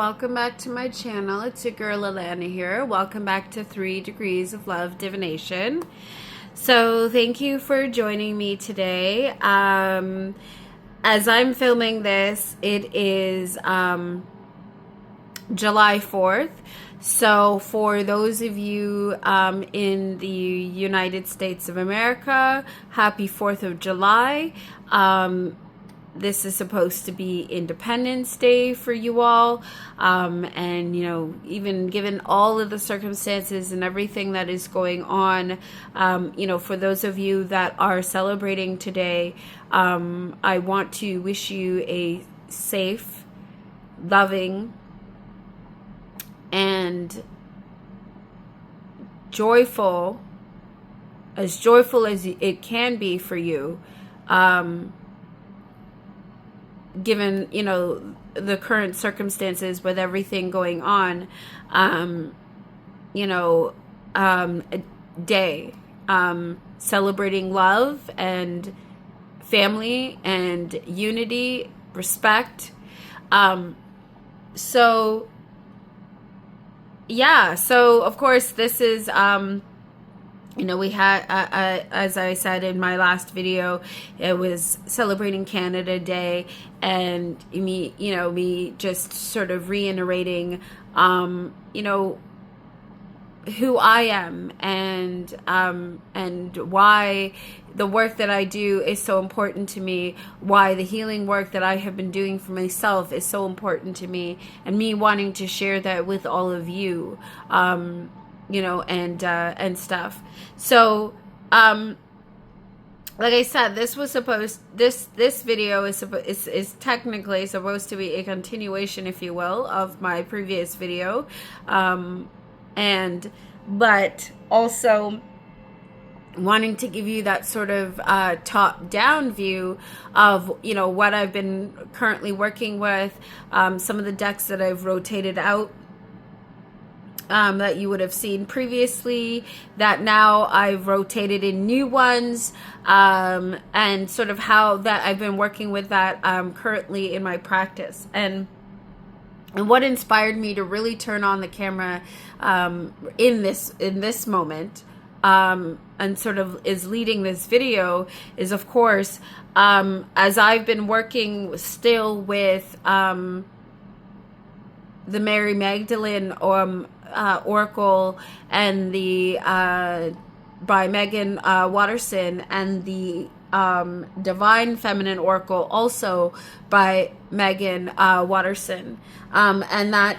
welcome back to my channel. It's your girl Alana here. Welcome back to 3 Degrees of Love Divination. So thank you for joining me today. As I'm filming this, it is July 4th. So for those of you in the United States of America, happy 4th of July. This is supposed to be Independence Day for you all. And, you know, even given all of the circumstances and everything that is going on, you know, for those of you that are celebrating today, I want to wish you a safe, loving, and joyful as it can be for you, given, you know, the current circumstances with everything going on, you know, a day, celebrating love and family and unity, respect. So yeah, so of course this is, you know, we had, as I said in my last video, it was celebrating Canada Day, and me just sort of reiterating, you know, who I am and why the work that I do is so important to me, why the healing work that I have been doing for myself is so important to me, and me wanting to share that with all of you, you know, and stuff. So, like I said, this video is technically supposed to be a continuation, if you will, of my previous video, but also wanting to give you that sort of top-down view of, you know, what I've been currently working with, some of the decks that I've rotated out, that you would have seen previously, that now I've rotated in new ones, and sort of how that I've been working with that currently in my practice. And what inspired me to really turn on the camera in this moment, and sort of is leading this video, is of course, as I've been working still with the Mary Magdalene Oracle and the by Megan Watterson, and the Divine Feminine Oracle also by Megan Watterson, and that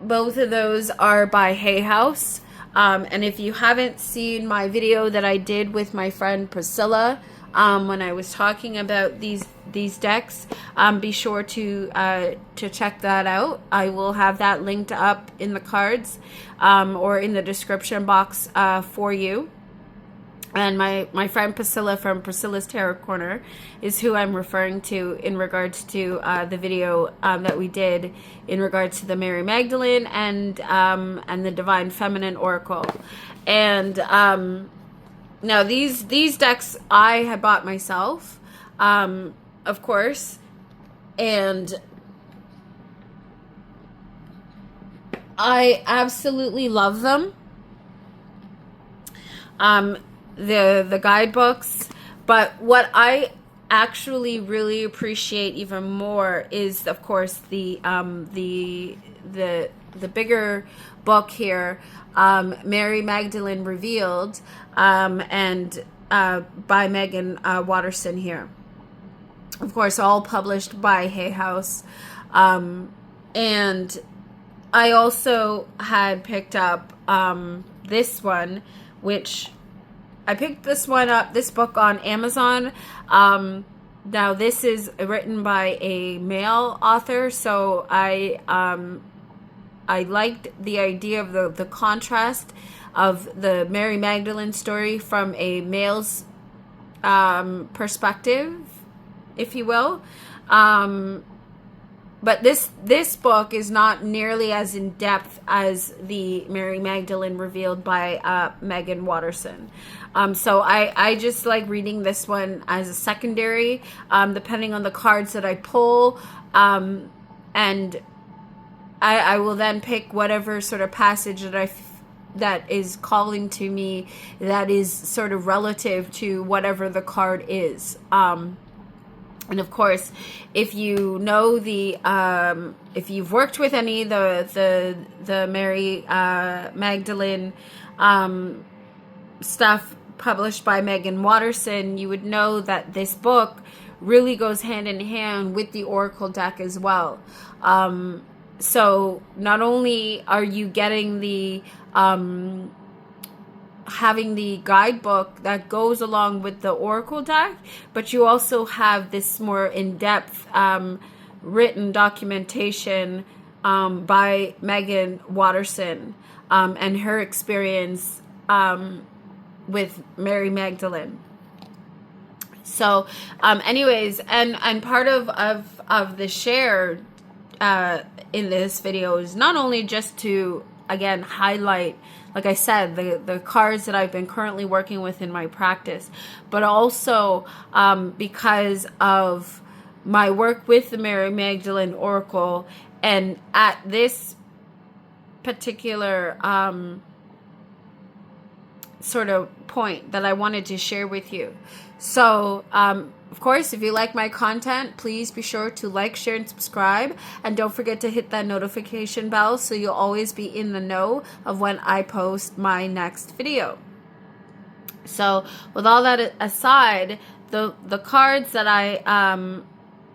both of those are by Hay House. And if you haven't seen my video that I did with my friend Priscilla, when I was talking about these decks, be sure to check that out. I will have that linked up in the cards, or in the description box, for you. And my friend Priscilla from Priscilla's Tarot Corner is who I'm referring to in regards to the video that we did in regards to the Mary Magdalene and the Divine Feminine Oracle. And now these decks I had bought myself, of course, and I absolutely love them. The guidebooks, but what I actually really appreciate even more is, of course, the bigger book here, Mary Magdalene Revealed, and by Megan Watterson here. Of course, all published by Hay House, and I also had picked up this one, which I picked this book on Amazon. Now this is written by a male author, so I liked the idea of the contrast of the Mary Magdalene story from a male's perspective, if you will. But this book is not nearly as in depth as the Mary Magdalene Revealed by Megan Watterson. So I just like reading this one as a secondary, depending on the cards that I pull. And I will then pick whatever sort of passage that is calling to me, that is sort of relative to whatever the card is. And of course, if you know if you've worked with any of the Mary Magdalene stuff published by Megan Watterson, you would know that this book really goes hand in hand with the Oracle deck as well. So not only are you getting the having the guidebook that goes along with the Oracle deck, but you also have this more in-depth written documentation by Megan Watterson and her experience with Mary Magdalene. So anyways, and part of the share in this video is not only just to, again, highlight, like I said, the cards that I've been currently working with in my practice, but also because of my work with the Mary Magdalene Oracle, and at this particular sort of point that I wanted to share with you. So, of course, if you like my content, please be sure to like, share, and subscribe. And don't forget to hit that notification bell so you'll always be in the know of when I post my next video. So, with all that aside, the cards that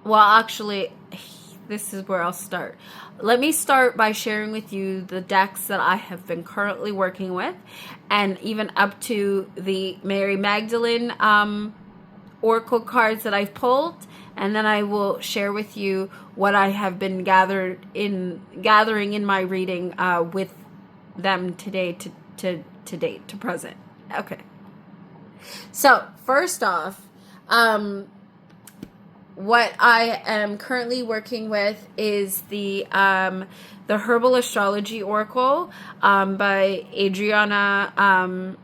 well, actually, this is where I'll start. Let me start by sharing with you the decks that I have been currently working with, and even up to the Mary Magdalene Oracle cards that I've pulled, and then I will share with you what I have been gathering in my reading with them today to date, to present. Okay. So first off, what I am currently working with is the Herbal Astrology Oracle by Adriana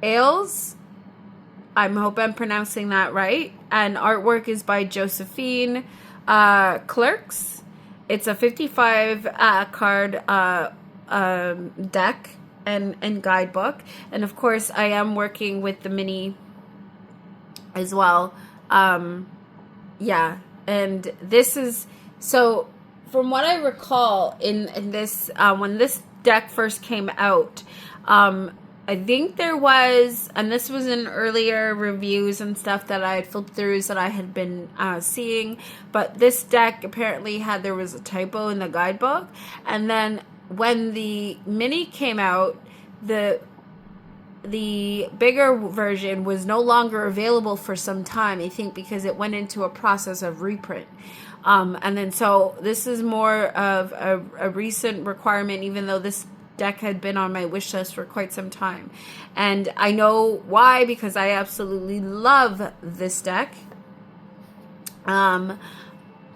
Ailes. I hope I'm pronouncing that right. And artwork is by Josephine Clerks. It's a 55 card deck and guidebook. And of course, I am working with the mini as well. Yeah, and this is, so from what I recall in this, when this deck first came out, I think there was, and this was in earlier reviews and stuff that I had flipped through that I had been seeing, but this deck apparently there was a typo in the guidebook, and then when the mini came out, the bigger version was no longer available for some time, I think because it went into a process of reprint. And then so this is more of a recent requirement, even though this deck had been on my wish list for quite some time. And I know why, because I absolutely love this deck.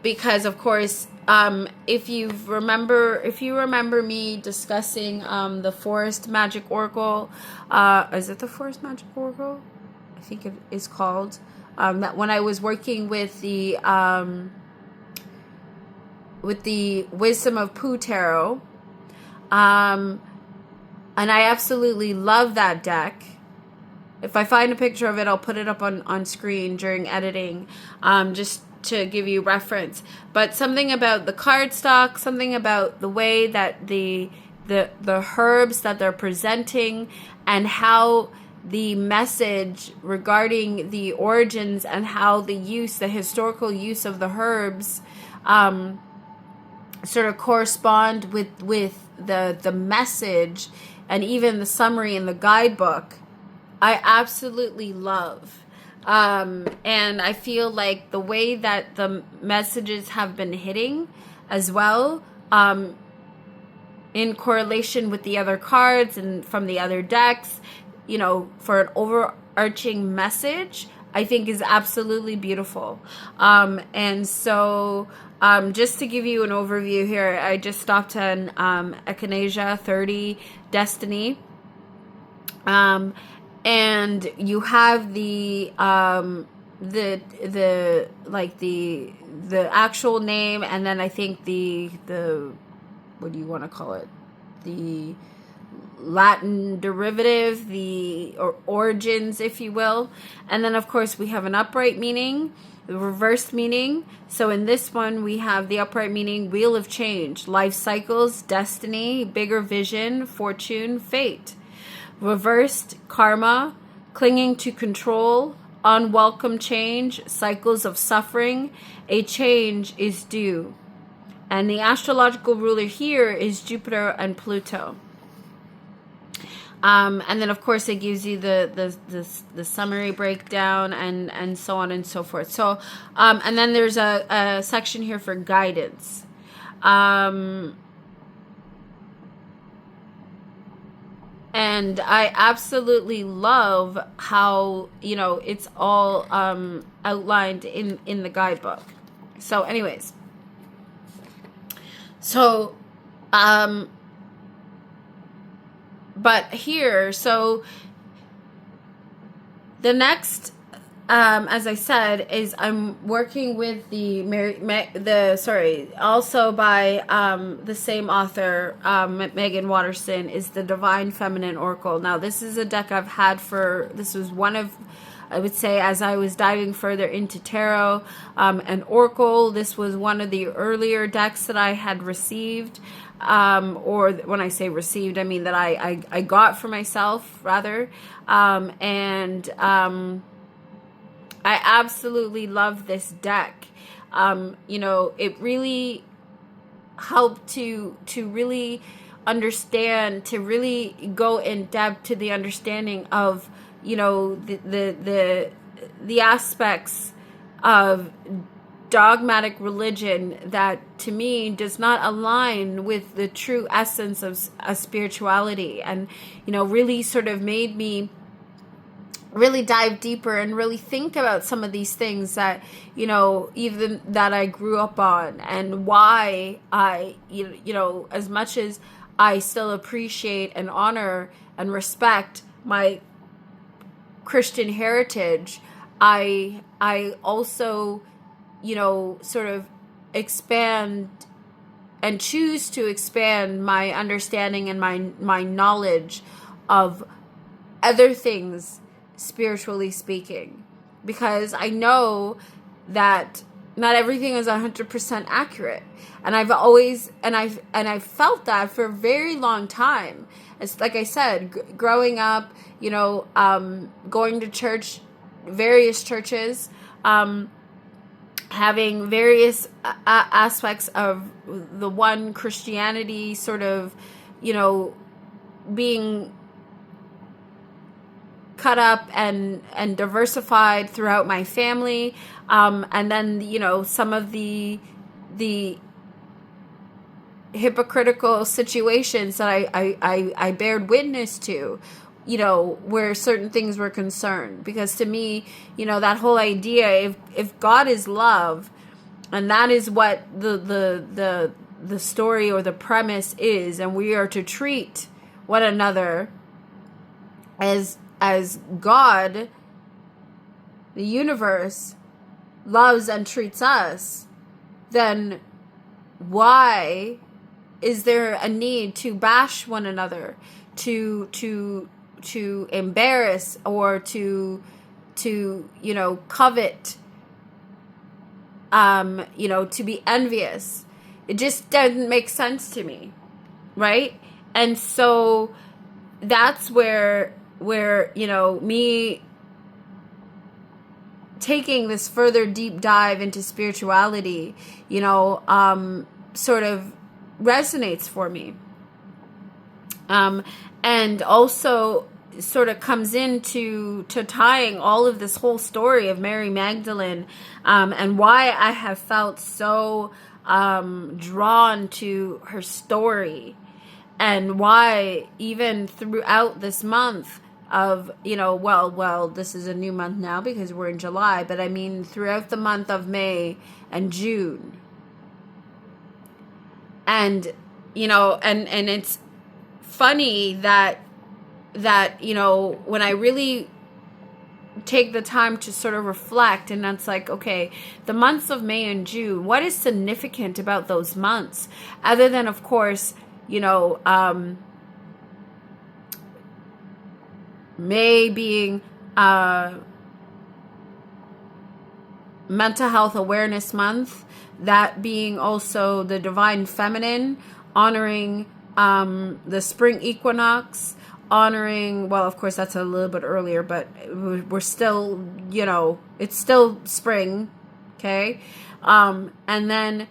Because of course, if you remember me discussing the Forest Magic Oracle, is it the Forest Magic Oracle? I think it is called. That when I was working with the Wisdom of Pooh Tarot, and I absolutely love that deck. If I find a picture of it, I'll put it up on screen during editing, just to give you reference. But something about the cardstock, something about the way that the herbs that they're presenting, and how the message regarding the origins and how the historical use of the herbs sort of correspond with the message, and even the summary in the guidebook, I absolutely love. And I feel like the way that the messages have been hitting as well, in correlation with the other cards and from the other decks, for an overarching message, I think is absolutely beautiful. And so, just to give you an overview here, I just stopped on Echinacea 30 Destiny. And you have the the actual name, and then I think the what do you want to call it, the Latin derivative, or origins, if you will. And then of course we have an upright meaning, the reversed meaning. So in this one we have the upright meaning: wheel of change, life cycles, destiny, bigger vision, fortune, fate. Reversed: karma, clinging to control, unwelcome change, cycles of suffering. A change is due. And the astrological ruler here is Jupiter and Pluto. And then of course it gives you the summary breakdown and so on and so forth. So and then there's a section here for guidance. And I absolutely love how, it's all outlined in the guidebook. So anyways, but here, so the next, as I said, is I'm working with also by the same author, Megan Watterson, is the Divine Feminine Oracle. Now, this is a deck I've had this was one of, I would say, as I was diving further into tarot and oracle, this was one of the earlier decks that I had received. Or when I say received, I mean that I got for myself, rather. I absolutely love this deck. It really helped to really understand, to really go in depth to the understanding of, the aspects of dogmatic religion that to me does not align with the true essence of spirituality, and really sort of made me really dive deeper and really think about some of these things that even that I grew up on, and why I as much as I still appreciate and honor and respect my Christian heritage, I also sort of expand and choose to expand my understanding and my knowledge of other things, spiritually speaking, because I know that not everything is 100% accurate, and I've felt that for a very long time. It's like I said, growing up, going to church, various churches, having various aspects of the one Christianity sort of, being cut up and diversified throughout my family, and then some of the hypocritical situations that I bared witness to, where certain things were concerned. Because to me, that whole idea, if God is love, and that is what the story or the premise is, and we are to treat one another as God, the universe, loves and treats us, then why is there a need to bash one another, to embarrass, or to covet, to be envious? It just doesn't make sense to me, right? And so that's where me taking this further deep dive into spirituality, sort of resonates for me. And also sort of comes into tying all of this whole story of Mary Magdalene, and why I have felt so drawn to her story, and why even throughout this month of, well, this is a new month now because we're in July, but I mean throughout the month of May and June. And, and it's funny that, when I really take the time to sort of reflect, and that's like, okay, the months of May and June, what is significant about those months, other than, of course, May being Mental Health Awareness Month, that being also the Divine Feminine, honoring the spring equinox, honoring, well, of course, that's a little bit earlier, but we're still, it's still spring, okay? And then,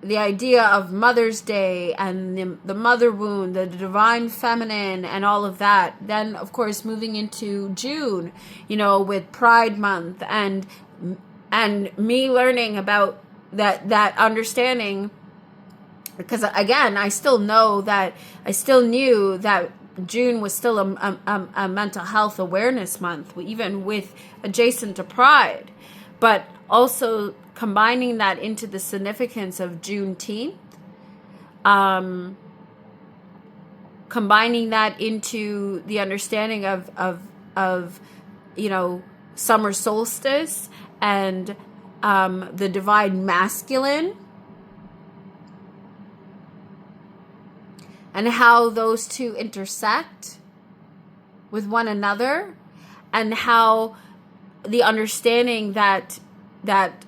the idea of Mother's Day and the mother wound, the divine feminine, and all of that. Then, of course, moving into June, with Pride Month, and me learning about that understanding, because again, I still knew that June was still a mental health awareness month, even with adjacent to Pride, but also combining that into the significance of Juneteenth, combining that into the understanding of summer solstice and the divine masculine, and how those two intersect with one another, and how the understanding that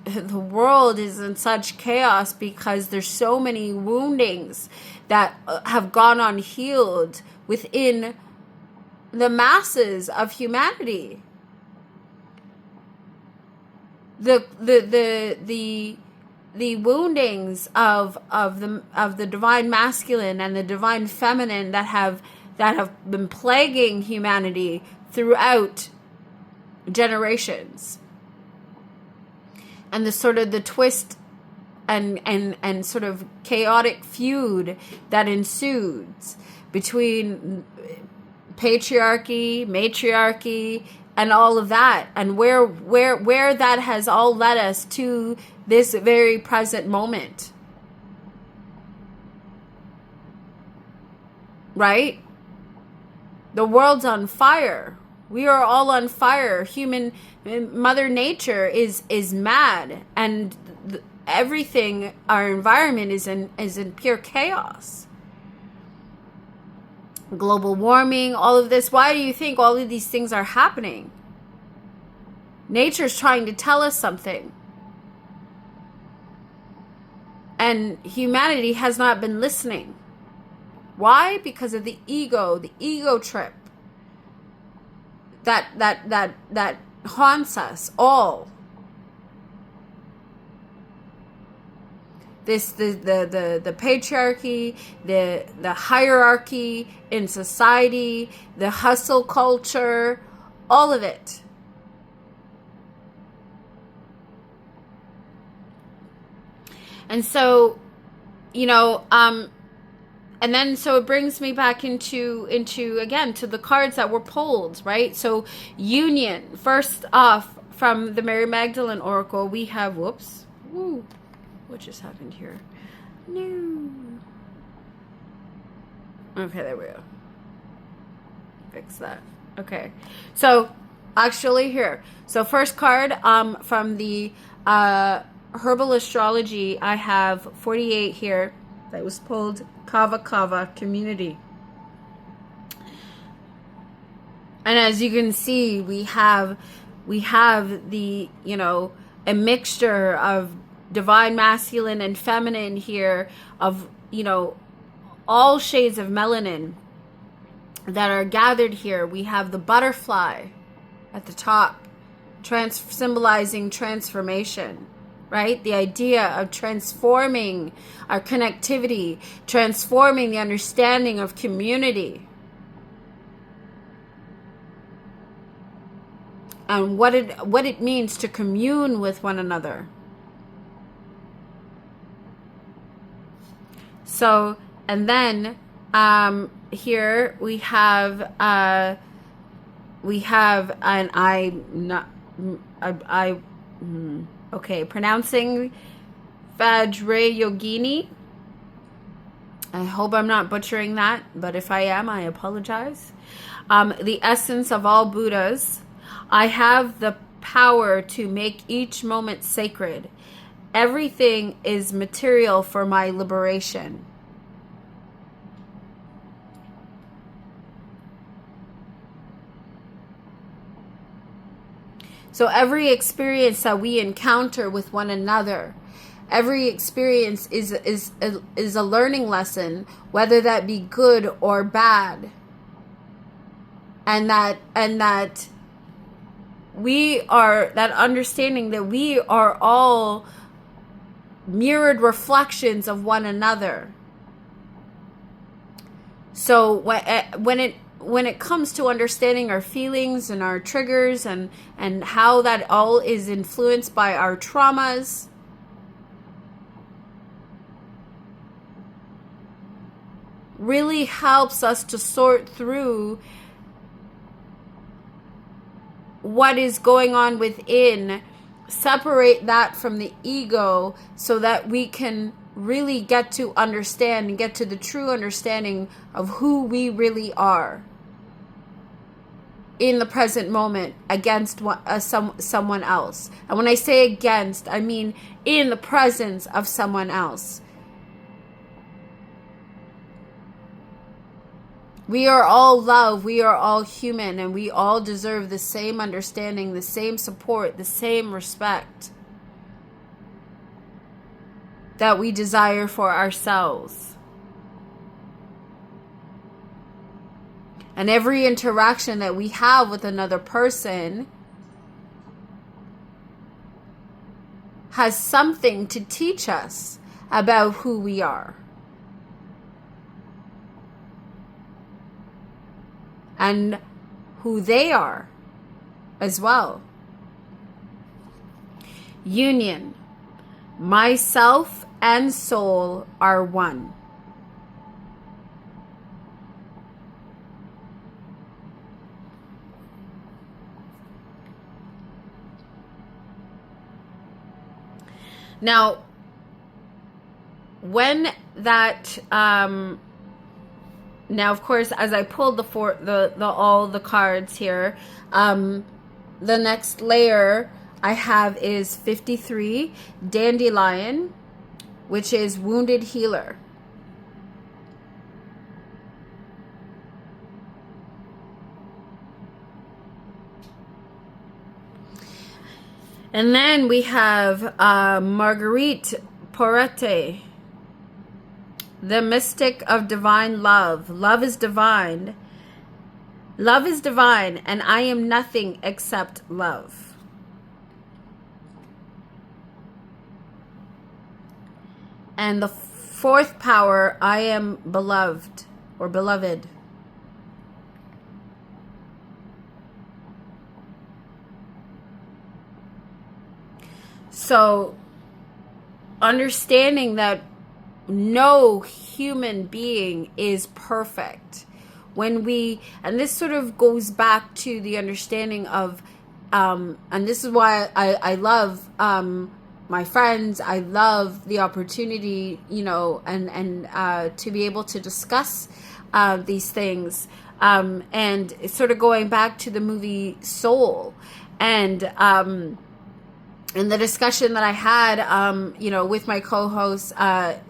the world is in such chaos because there's so many woundings that have gone unhealed within the masses of humanity. The woundings of the divine masculine and the divine feminine that have been plaguing humanity throughout generations. And the sort of the twist and sort of chaotic feud that ensues between patriarchy, matriarchy, and all of that, and where that has all led us to this very present moment. Right? The world's on fire. We are all on fire. Mother Nature is mad, and everything, our environment is in pure chaos. Global warming, all of this. Why do you think all of these things are happening? Nature's trying to tell us something. And humanity has not been listening. Why? Because of the ego trip that haunts us all. The patriarchy, the hierarchy in society, the hustle culture, all of it. And so, and then so it brings me back into again to the cards that were pulled, right? So union, first off, from the Mary Magdalene Oracle, we have, what just happened here? No. Okay, there we go. Fix that. Okay. So actually here. So first card from the Herbal Astrology, I have 48 here that was pulled. Kava Kava Community. And as you can see, we have the, a mixture of divine masculine and feminine here, of, all shades of melanin that are gathered here. We have the butterfly at the top, symbolizing transformation. Right? The idea of transforming our connectivity, transforming the understanding of community. And what it means to commune with one another. So, and then here we have pronouncing Vajrayogini, I hope I'm not butchering that, but if I am, I apologize. The essence of all Buddhas. I have the power to make each moment sacred. Everything is material for my liberation. So every experience that we encounter with one another, every experience is a learning lesson, whether that be good or bad. And that we are, that understanding that we are all mirrored reflections of one another. So when it comes to understanding our feelings and our triggers and how that all is influenced by our traumas, really helps us to sort through what is going on within, separate that from the ego so that we can really get to understand and get to the true understanding of who we really are in the present moment against someone else. And when I say against, I mean in the presence of someone else. We are all love, we are all human, and we all deserve the same understanding, the same support, the same respect that we desire for ourselves. And every interaction that we have with another person has something to teach us about who we are. And who they are as well. Union. Myself and soul are one. Now, when that now, of course, as I pulled all the cards here, the next layer I have is 53, Dandelion, which is Wounded Healer. And then we have Marguerite Porete, the mystic of divine love. Love is divine. Love is divine, and I am nothing except love. And the fourth power, I am beloved or beloved. So, understanding that no human being is perfect. And this sort of goes back to the understanding of, and this is why I love my friends. I love the opportunity, and to be able to discuss these things. And it's sort of going back to the movie Soul, and the discussion that I had, with my co-host,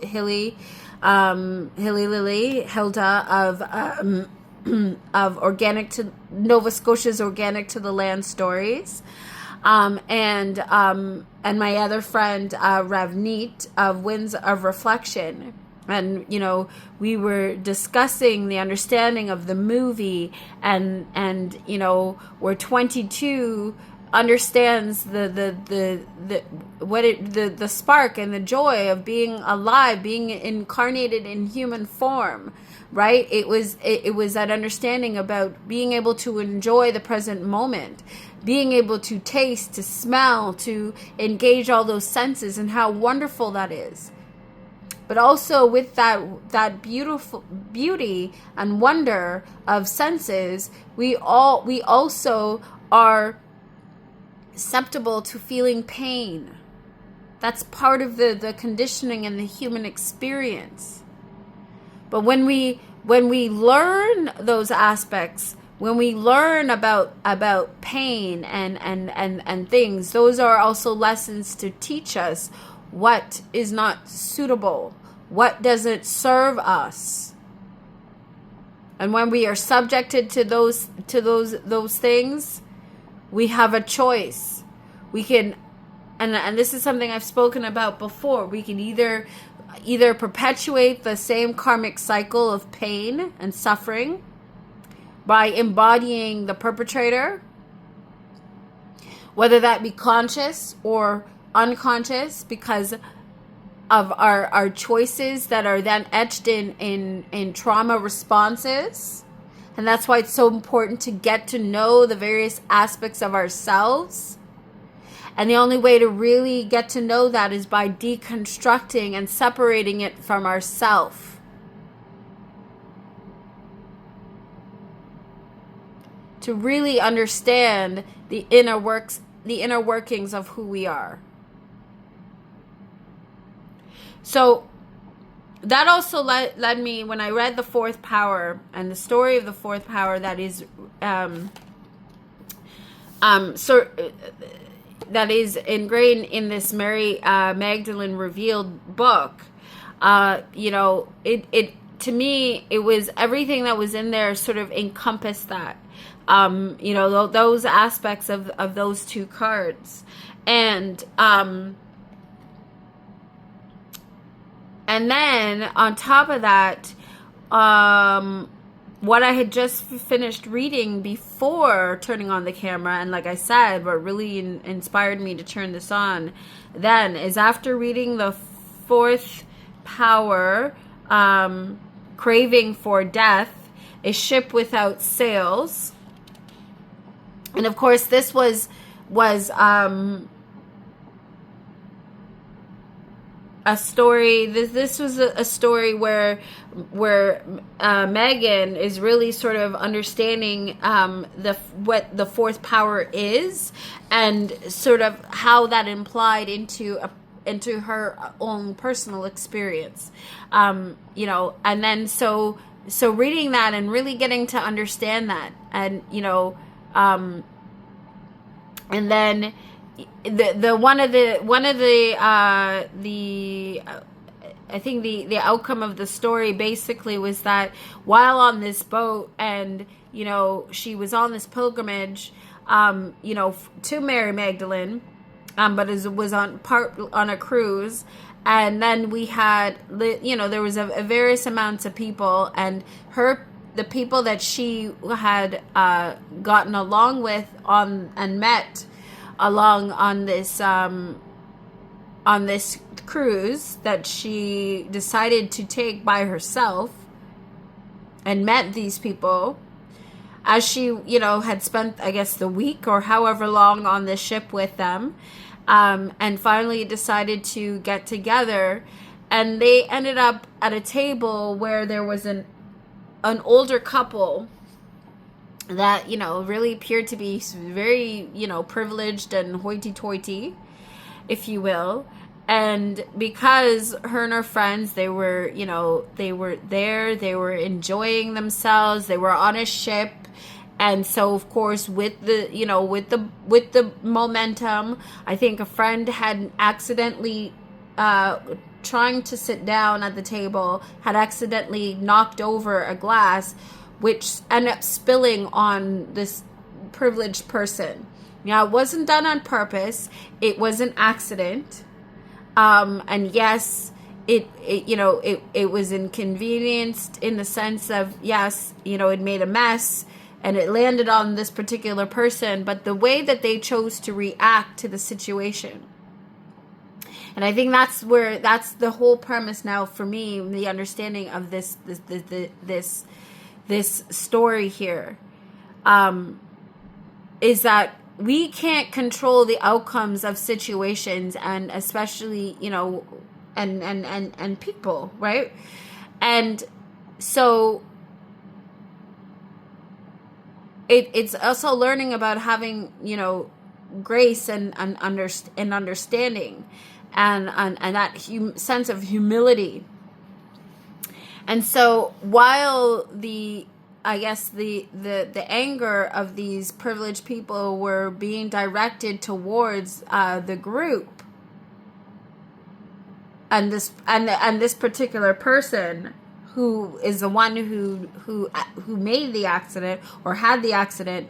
Hilly, Lilly, Hilda of Nova Scotia's Organic to the Land Stories, and my other friend, Ravneet of Winds of Reflection. And, we were discussing the understanding of the movie and where 22 understands the spark and the joy of being alive, being incarnated in human form, right? It was that understanding about being able to enjoy the present moment, being able to taste, to smell, to engage all those senses, and how wonderful that is. But also with that beautiful beauty and wonder of senses, we also are susceptible to feeling pain. That's part of the conditioning and the human experience. But when we learn those aspects, when we learn about pain and things, those are also lessons to teach us what is not suitable, what doesn't serve us. And when we are subjected to those things, we have a choice. We can, and this is something I've spoken about before, we can either perpetuate the same karmic cycle of pain and suffering by embodying the perpetrator, whether that be conscious or unconscious, because of our choices that are then etched in trauma responses. And that's why it's so important to get to know the various aspects of ourselves. And the only way to really get to know that is by deconstructing and separating it from ourself. To really understand the inner workings of who we are. So that also led me, when I read the fourth power and the story of the fourth power that is that is ingrained in this Mary Magdalene Revealed book, it to me, it was everything that was in there sort of encompassed that, those aspects of those two cards. And then on top of that, what I had just finished reading before turning on the camera, and like I said, what really inspired me to turn this on then, is after reading the fourth power, Craving for Death, A Ship Without Sails. And of course, this was a story. This was a story where Megan is really sort of understanding what the fourth power is, and sort of how that implied into her own personal experience, and then so reading that and really getting to understand that, and and then the I think the outcome of the story basically was that while on this boat, and she was on this pilgrimage to Mary Magdalene, but it was on a cruise, and then we had there was a various amounts of people, and the people that she had gotten along with and met along on this cruise that she decided to take by herself, and met these people as she had spent, I guess, the week or however long on this ship with them, and finally decided to get together, and they ended up at a table where there was an older couple that really appeared to be very privileged and hoity-toity, if you will. And because her and her friends, they were there, they were enjoying themselves, they were on a ship, and so of course with the momentum, I think a friend had accidentally trying to sit down at the table, had accidentally knocked over a glass, which ended up spilling on this privileged person. Now, it wasn't done on purpose. It was an accident. And yes, it was inconvenienced in the sense of, yes, it made a mess and it landed on this particular person, but the way that they chose to react to the situation. And I think that's the whole premise now for me, the understanding of this story here, is that we can't control the outcomes of situations, and especially, and people, right? And so it's also learning about having, grace and understanding, and that sense of humility. And so while I guess the anger of these privileged people were being directed towards the group, and this particular person who is the one who made the accident or had the accident,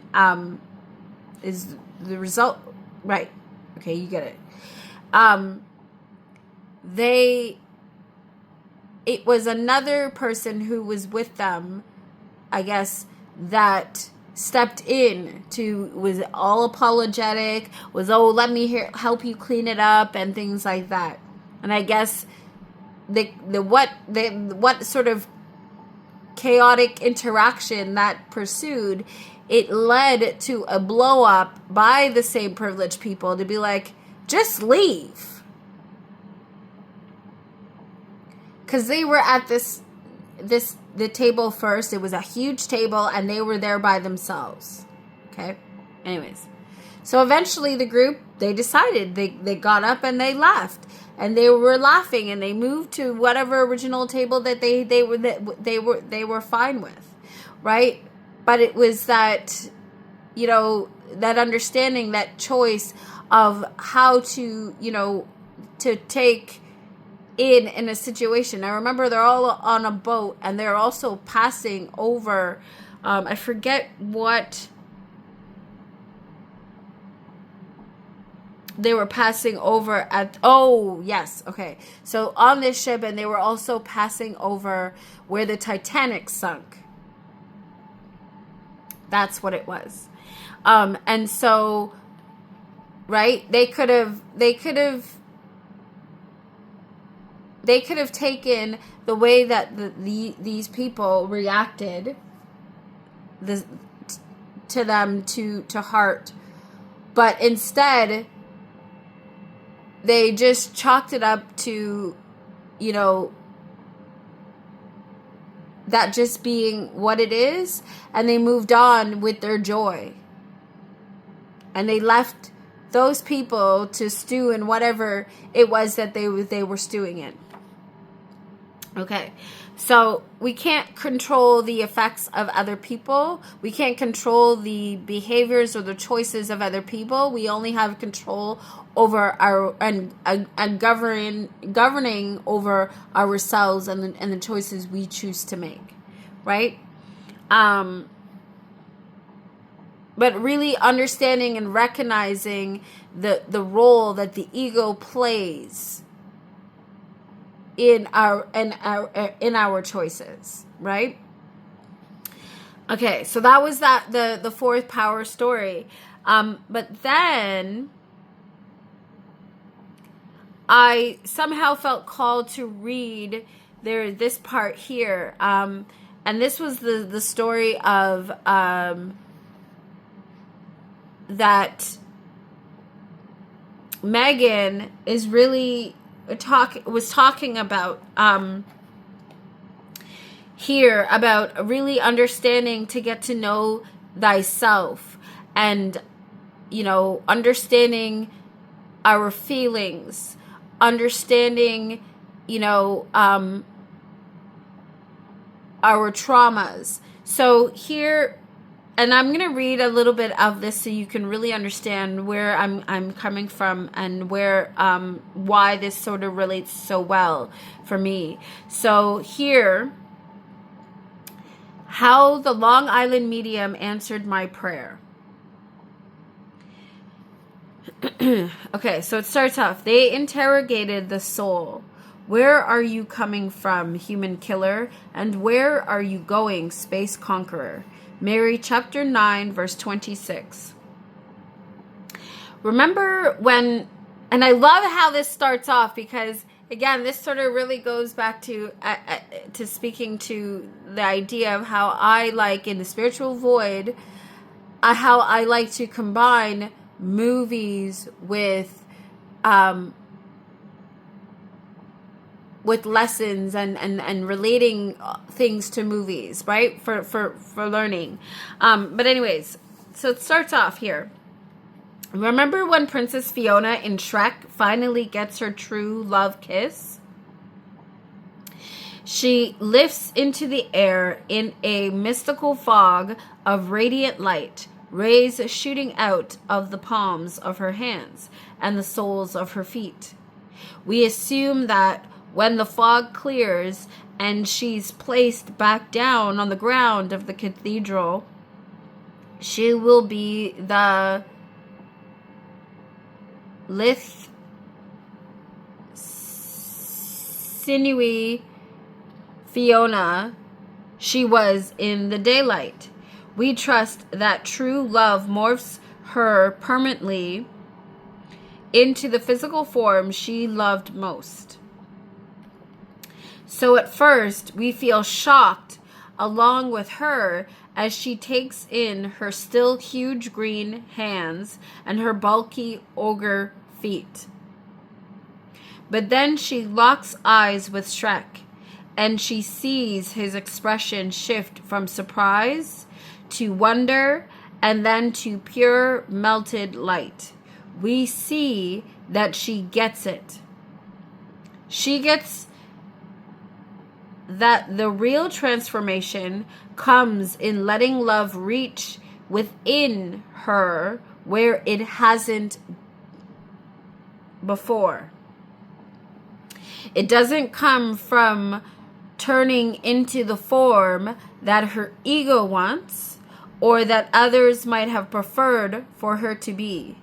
is the result, right? Okay, you get it. It was another person who was with them, I guess, that stepped in was all apologetic, was, oh, let me help you clean it up and things like that. And I guess what sort of chaotic interaction that pursued, it led to a blow up by the same privileged people to be like, just leave. Because they were at the table first. It was a huge table and they were there by themselves. Okay? Anyways. So eventually the group, they decided, they got up and they left. And they were laughing and they moved to whatever original table that they were fine with. Right? But it was that, that understanding, that choice of how to, to take in a situation. I remember they're all on a boat and they're also passing over, I forget what they were passing over at, oh yes, okay, so on this ship, and they were also passing over where the Titanic sunk. That's what it was. And so, right, they could have taken the way that these people reacted to them to heart, but instead they just chalked it up to, that just being what it is, and they moved on with their joy. And they left those people to stew in whatever it was that they were stewing in. Okay, so we can't control the effects of other people. We can't control the behaviors or the choices of other people. We only have control over our and governing over ourselves and the choices we choose to make, right? But really understanding and recognizing the role that the ego plays in our choices, right? Okay, so that was the fourth power story. But then I somehow felt called to read this part here. And this was the story of that Megan is really talking about here, about really understanding to get to know thyself, and understanding our feelings, understanding our traumas. So here, and I'm going to read a little bit of this so you can really understand where I'm coming from and where why this sort of relates so well for me. So here, how the Long Island medium answered my prayer. Okay, so it starts off. They interrogated the soul. Where are you coming from, human killer? And where are you going, space conqueror? Mary chapter 9, verse 26. Remember when, and I love how this starts off, because again, this sort of really goes back to speaking to the idea of how I like in the spiritual void, how I like to combine movies with lessons and relating things to movies, right? For learning. But anyways, so it starts off here. Remember when Princess Fiona in Shrek finally gets her true love kiss? She lifts into the air in a mystical fog of radiant light, rays shooting out of the palms of her hands and the soles of her feet. We assume that when the fog clears and she's placed back down on the ground of the cathedral, she will be the lithe, sinewy Fiona she was in the daylight. We trust that true love morphs her permanently into the physical form she loved most. So at first, we feel shocked along with her as she takes in her still huge green hands and her bulky ogre feet. But then she locks eyes with Shrek, and she sees his expression shift from surprise to wonder and then to pure melted light. We see that she gets it. She gets that the real transformation comes in letting love reach within her where it hasn't before. It doesn't come from turning into the form that her ego wants or that others might have preferred for her to be.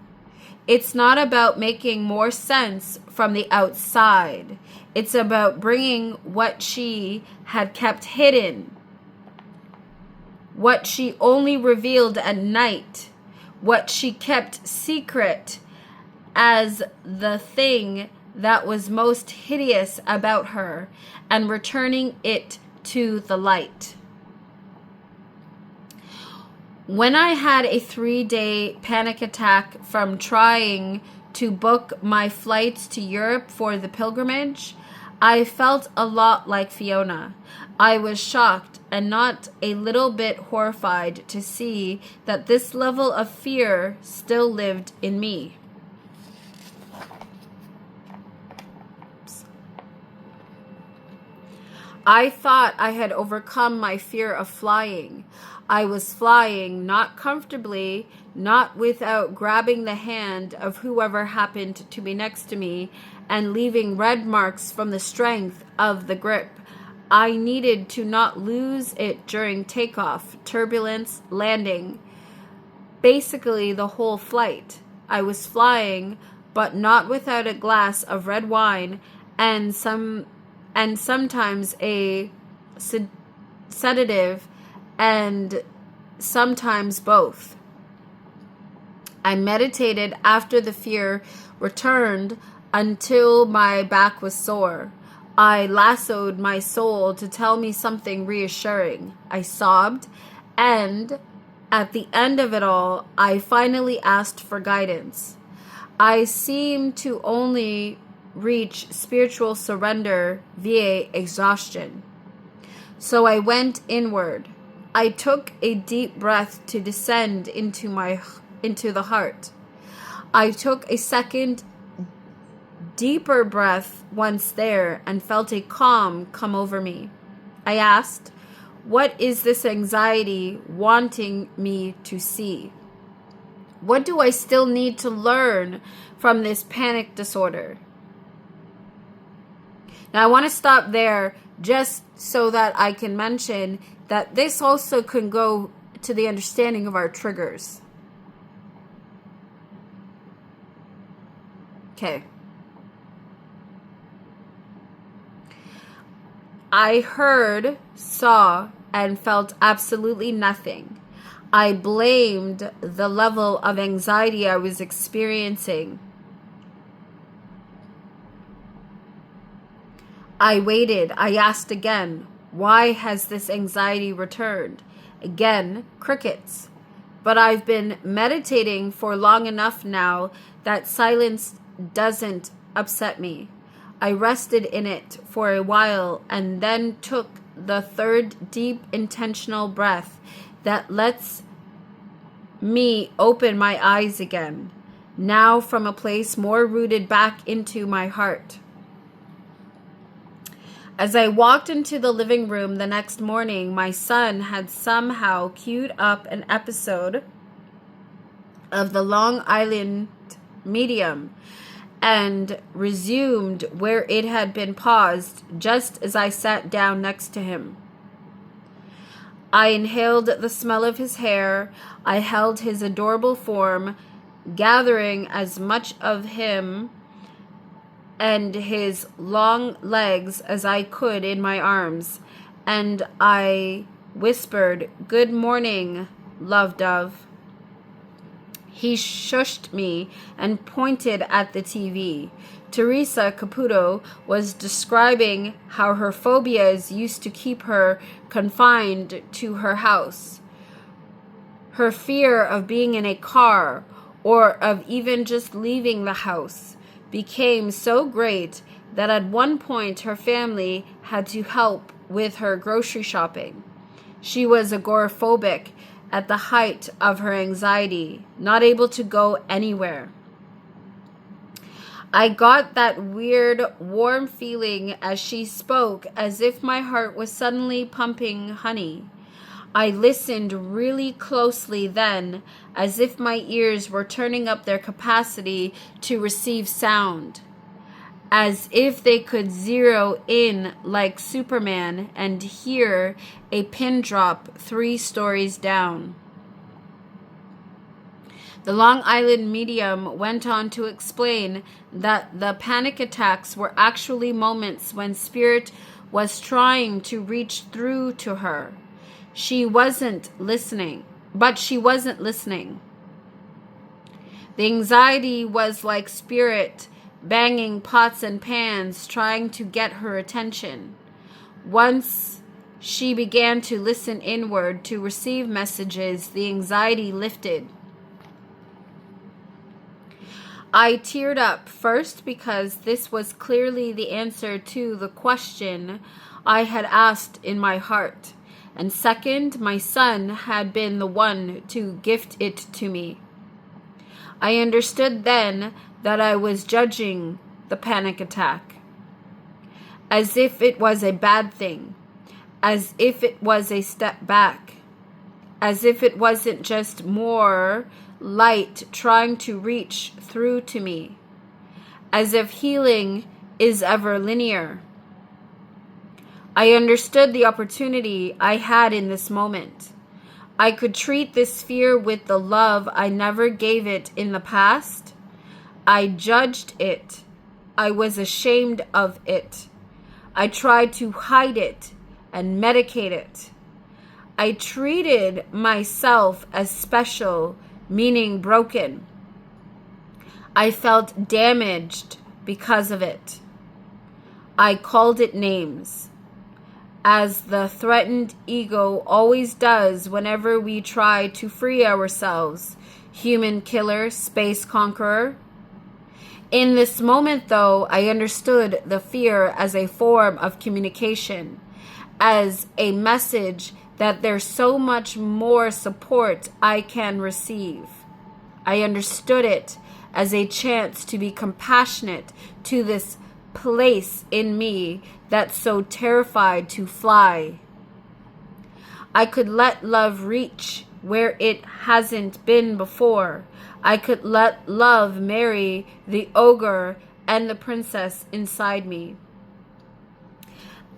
It's not about making more sense from the outside. It's about bringing what she had kept hidden, what she only revealed at night, what she kept secret as the thing that was most hideous about her, and returning it to the light. When I had a 3-day panic attack from trying to book my flights to Europe for the pilgrimage, I felt a lot like Fiona. I was shocked and not a little bit horrified to see that this level of fear still lived in me. I thought I had overcome my fear of flying. I was flying, not comfortably, not without grabbing the hand of whoever happened to be next to me and leaving red marks from the strength of the grip. I needed to not lose it during takeoff, turbulence, landing, basically the whole flight. I was flying, but not without a glass of red wine and sometimes a sedative, and sometimes both. I meditated after the fear returned until my back was sore. I lassoed my soul to tell me something reassuring. I sobbed, and at the end of it all, I finally asked for guidance. I seemed to only reach spiritual surrender via exhaustion. So I went inward. I took a deep breath to descend into the heart. I took a second deeper breath once there and felt a calm come over me. I asked, what is this anxiety wanting me to see? What do I still need to learn from this panic disorder? Now, I want to stop there just so that I can mention that this also can go to the understanding of our triggers. Okay. I heard, saw, and felt absolutely nothing. I blamed the level of anxiety I was experiencing. I waited. I asked again, why has this anxiety returned? Again, crickets. But I've been meditating for long enough now that silence doesn't upset me. I rested in it for a while and then took the third deep intentional breath that lets me open my eyes again, now from a place more rooted back into my heart. As I walked into the living room the next morning, my son had somehow queued up an episode of the Long Island Medium and resumed where it had been paused just as I sat down next to him. I inhaled the smell of his hair. I held his adorable form, gathering as much of him and his long legs as I could in my arms, and I whispered, "Good morning, love dove." He shushed me and pointed at the TV. Teresa Caputo was describing how her phobias used to keep her confined to her house. Her fear of being in a car or of even just leaving the house became so great that at one point her family had to help with her grocery shopping. She was agoraphobic at the height of her anxiety, not able to go anywhere. I got that weird, warm feeling as she spoke, as if my heart was suddenly pumping honey. I listened really closely then, as if my ears were turning up their capacity to receive sound, as if they could zero in like Superman and hear a pin drop 3 stories down. The Long Island medium went on to explain that the panic attacks were actually moments when spirit was trying to reach through to her. She wasn't listening. The anxiety was like spirit banging pots and pans trying to get her attention. Once she began to listen inward to receive messages, the anxiety lifted. I teared up, first because this was clearly the answer to the question I had asked in my heart, and second, my son had been the one to gift it to me. I understood then that I was judging the panic attack as if it was a bad thing, as if it was a step back, as if it wasn't just more light trying to reach through to me, as if healing is ever linear. I understood the opportunity I had in this moment. I could treat this fear with the love I never gave it in the past. I judged it. I was ashamed of it. I tried to hide it and medicate it. I treated myself as special, meaning broken. I felt damaged because of it. I called it names, as the threatened ego always does whenever we try to free ourselves. Human killer, space conqueror. In this moment, though, I understood the fear as a form of communication, as a message that there's so much more support I can receive. I understood it as a chance to be compassionate to this place in me that's so terrified to fly. I could let love reach where it hasn't been before. I could let love marry the ogre and the princess inside me.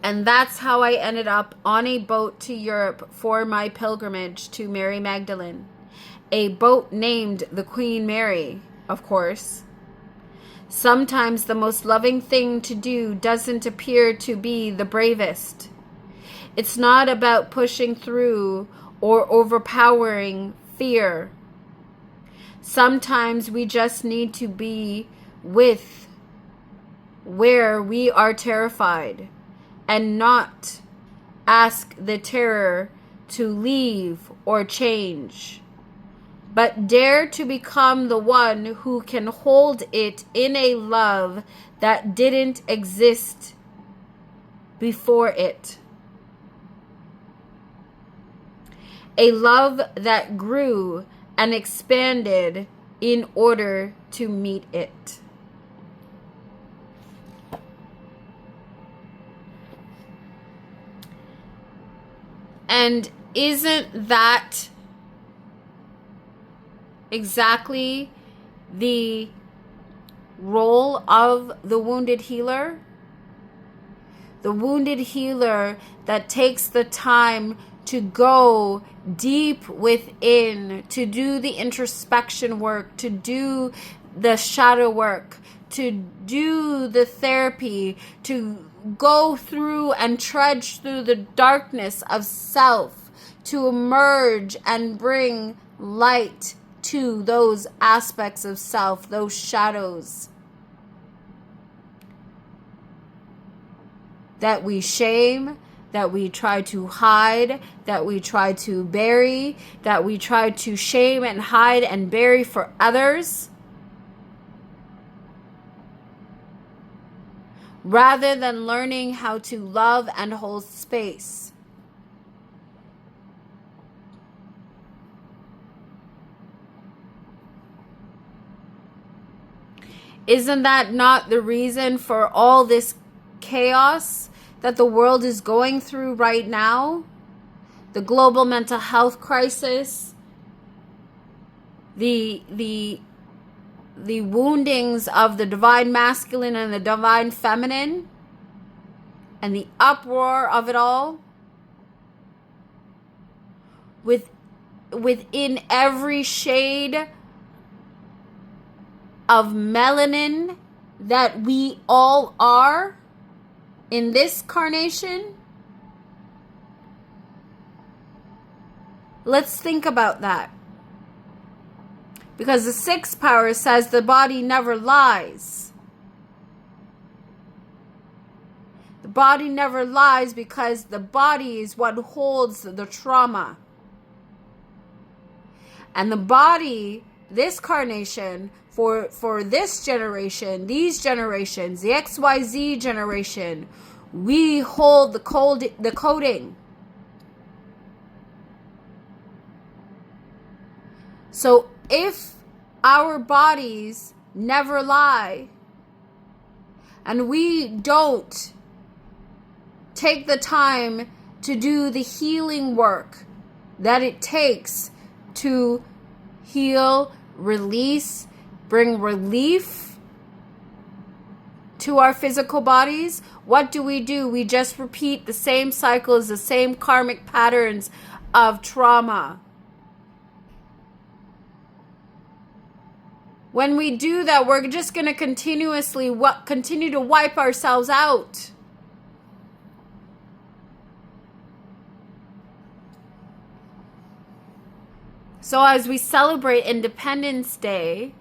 And that's how I ended up on a boat to Europe for my pilgrimage to Mary Magdalene. A boat named the Queen Mary, of course. Sometimes the most loving thing to do doesn't appear to be the bravest. It's not about pushing through or overpowering fear. Sometimes we just need to be with where we are terrified and not ask the terror to leave or change, but dare to become the one who can hold it in a love that didn't exist before it. A love that grew and expanded in order to meet it. And isn't that exactly the role of the wounded healer? The wounded healer that takes the time to go deep within, to do the introspection work, to do the shadow work, to do the therapy, to go through and trudge through the darkness of self, to emerge and bring light to those aspects of self, those shadows that we shame, that we try to hide, that we try to bury, that we try to shame and hide and bury for others, rather than learning how to love and hold space. Isn't that not the reason for all this chaos that the world is going through right now? The global mental health crisis, the woundings of the divine masculine and the divine feminine, and the uproar of it all. Within every shade of melanin that we all are in this carnation. Let's think about that. Because the sixth power says the body never lies. The body never lies because the body is what holds the trauma. And the body, this carnation, for this generation, these generations, the XYZ generation, we hold the coding. So if our bodies never lie, and we don't take the time to do the healing work that it takes to heal, release, bring relief to our physical bodies, what do? We just repeat the same cycles, the same karmic patterns of trauma. When we do that, we're just going to continue to wipe ourselves out. So as we celebrate Independence Day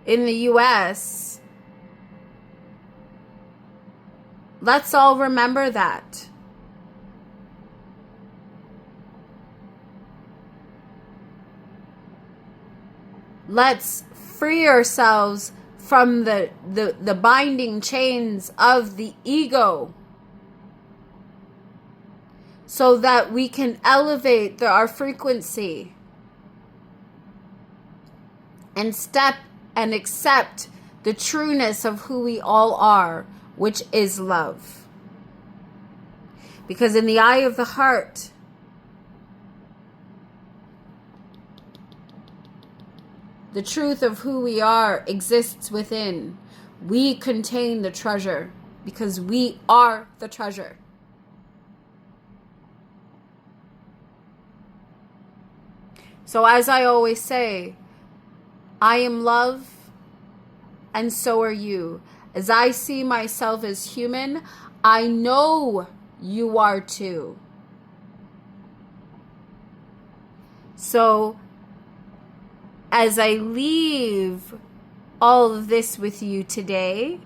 in the US, let's all remember that. Let's free ourselves from the binding chains of the ego so that we can elevate our frequency and step and accept the trueness of who we all are, which is love. Because in the eye of the heart, the truth of who we are exists within. We contain the treasure because we are the treasure. So as I always say, I am love and so are you. As I see myself as human, I know you are too. So as I leave all of this with you today,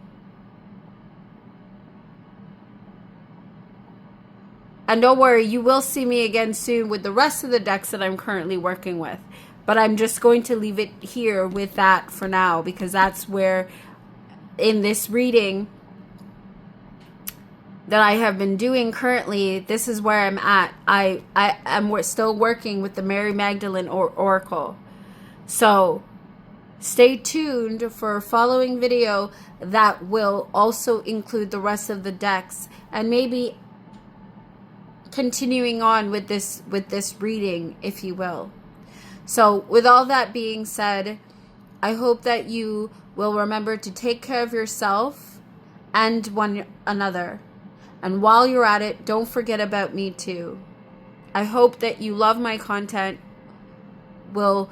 and don't worry, you will see me again soon with the rest of the decks that I'm currently working with. But I'm just going to leave it here with that for now, because that's where, in this reading that I have been doing currently, this is where I'm at. I'm still working with the Mary Magdalene Oracle. So stay tuned for a following video that will also include the rest of the decks, and maybe continuing on with this reading, if you will. So with all that being said, I hope that you will remember to take care of yourself and one another. And while you're at it, don't forget about me too. I hope that you love my content, will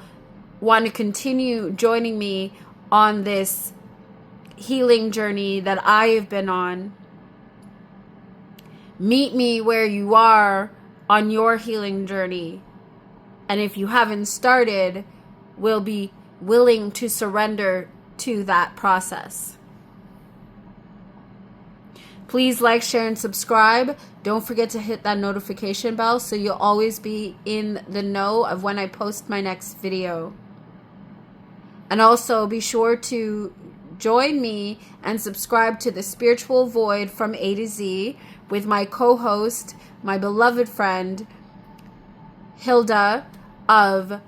want to continue joining me on this healing journey that I have been on. Meet me where you are on your healing journey. And if you haven't started, will be willing to surrender to that process. Please like, share, and subscribe. Don't forget to hit that notification bell so you'll always be in the know of when I post my next video. And also be sure to join me and subscribe to The Spiritual Void from A to Z with my co-host, my beloved friend, Hilda of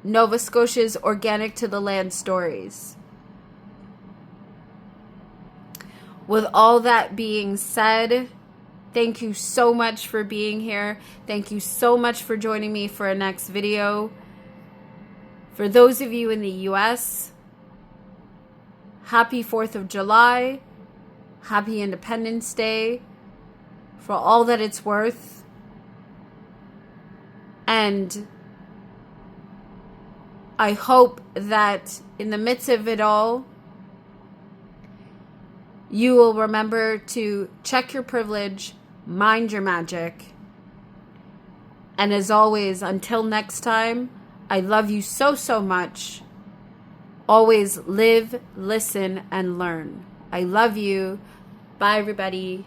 Nova Scotia's Organic to the Land Stories. With all that being said, thank you so much for being here. Thank you so much for joining me for a next video. For those of you in the US, happy 4th of July. Happy Independence Day for all that it's worth. And I hope that in the midst of it all, you will remember to check your privilege, mind your magic. And as always, until next time, I love you so, so much. Always live, listen, and learn. I love you. Bye, everybody.